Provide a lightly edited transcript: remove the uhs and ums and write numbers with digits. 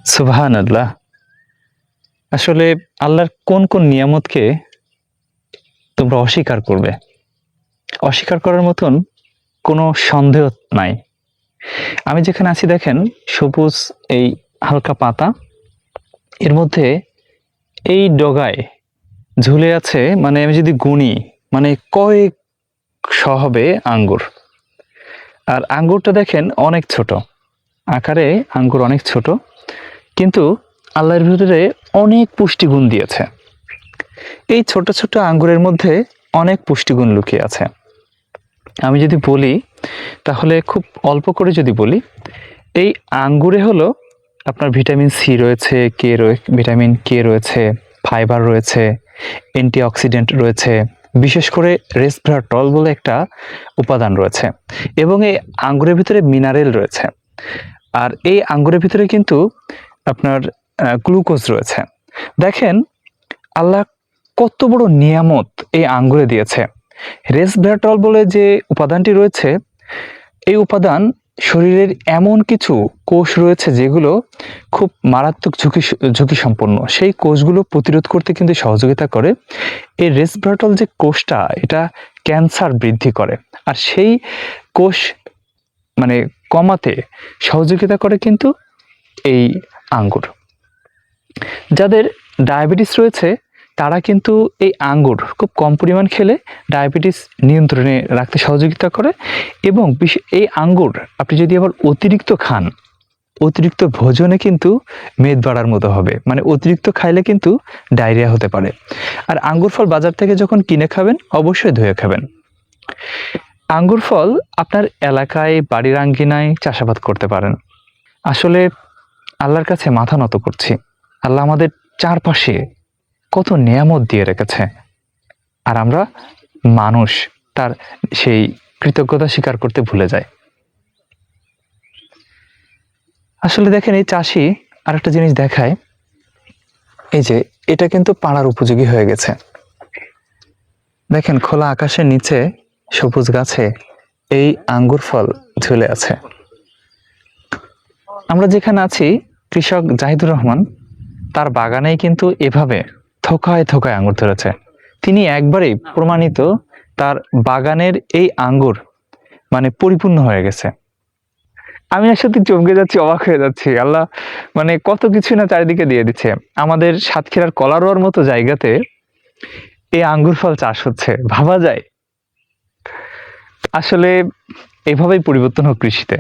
সুবহানাল্লাহ। আসলে আল্লাহর কোন কোন নিয়ামতকে তোমরা অস্বীকার করবে? অস্বীকার করার মতন কোনো সন্দেহ নাই। আমি যেখানে আছি দেখেন সবুজ এই হালকা পাতা, এর মধ্যে এই ডগায় ঝুলে আছে মানে আমি যদি গুনি মানে কয়েক শ হবে আঙ্গুর। আর আঙ্গুরটা দেখেন অনেক ছোট, আকারে আঙ্গুর অনেক ছোট, কিন্তু আল্লাহর ভিতরে অনেক পুষ্টিগুণ দিয়েছে। এই ছোট ছোট আঙ্গুরের মধ্যে অনেক পুষ্টিগুণ লুকিয়ে আছে। আমি যদি বলি তাহলে খুব অল্প করে যদি বলি, এই আঙ্গুরে হলো আপনার ভিটামিন সি রয়েছে, ভিটামিন কে রয়েছে, ফাইবার রয়েছে, অ্যান্টিঅক্সিডেন্ট রয়েছে, বিশেষ করে রেসভেরাট্রল বলে একটা উপাদান রয়েছে, এবং এই আঙ্গুরের ভিতরে মিনারেল রয়েছে। আর এই আঙ্গুরের ভিতরে কিন্তু আপনার গ্লুকোজ রয়েছে। দেখেন আল্লাহ কত বড় নিয়ামত এই আঙ্গুরে দিয়েছে। রেসভেরাট্রল বলে যে উপাদানটি রয়েছে, এই উপাদান শরীরের এমন কিছু কোষ রয়েছে যেগুলো খুব মারাত্মক ঝুঁকি সম্পন্ন, সেই কোষগুলো প্রতিরোধ করতে কিন্তু সহযোগিতা করে। এই রেসভেরাট্রল যে কোষটা, এটা ক্যান্সার বৃদ্ধি করে, আর সেই কোষ মানে কমাতে সহযোগিতা করে কিন্তু এই আঙ্গুর। যাদের ডায়াবেটিস রয়েছে তারা কিন্তু এই আঙ্গুর খুব কম পরিমাণ খেলে ডায়াবেটিস নিয়ন্ত্রণে রাখতে সহযোগিতা করে। এবং এই আঙ্গুর আপনি যদি আবার অতিরিক্ত খান, অতিরিক্ত ভোজনে কিন্তু মেদ বাড়ার মতো হবে, মানে অতিরিক্ত খাইলে কিন্তু ডায়রিয়া হতে পারে। আর আঙ্গুর ফল বাজার থেকে যখন কিনে খাবেন অবশ্যই ধুয়ে খাবেন। আঙ্গুর ফল আপনার এলাকায় বাড়ির আঙ্গিনায় চাষাবাদ করতে পারেন। আসলে আল্লাহর কাছে মাথা নত করছি, আল্লাহ আমাদের চারপাশে কত নিয়ামত দিয়ে রেখেছে, আর আমরা মানুষ তার সেই কৃতজ্ঞতা স্বীকার করতে ভুলে যায়। আসলে দেখেন এই চাষি আর একটা জিনিস দেখায়, এই যে এটা কিন্তু পাড়ার উপযোগী হয়ে গেছে। দেখেন খোলা আকাশের নিচে সবুজ গাছে এই আঙ্গুর ফল ঝুলে আছে। আমরা যেখানে আছি, কৃষক জাহিদুর রহমান, তার বাগানেই কিন্তু এভাবে থোকায় থোকায় আঙ্গুর ধরেছে। তিনি একবারেই প্রমাণিত, তার বাগানের এই আঙ্গুর মানে পরিপূর্ণ হয়ে গেছে। আমি আসলে চমকে যাচ্ছি, অবাক হয়ে যাচ্ছি। আল্লাহ মানে কত কিছু না চারিদিকে দিয়ে দিচ্ছে। আমাদের সাতক্ষীরার কলারোয়ার মতো জায়গাতে এই আঙ্গুর ফল চাষ হচ্ছে, ভাবা যায়? আসলে এভাবেই পরিবর্তন হোক কৃষিতে।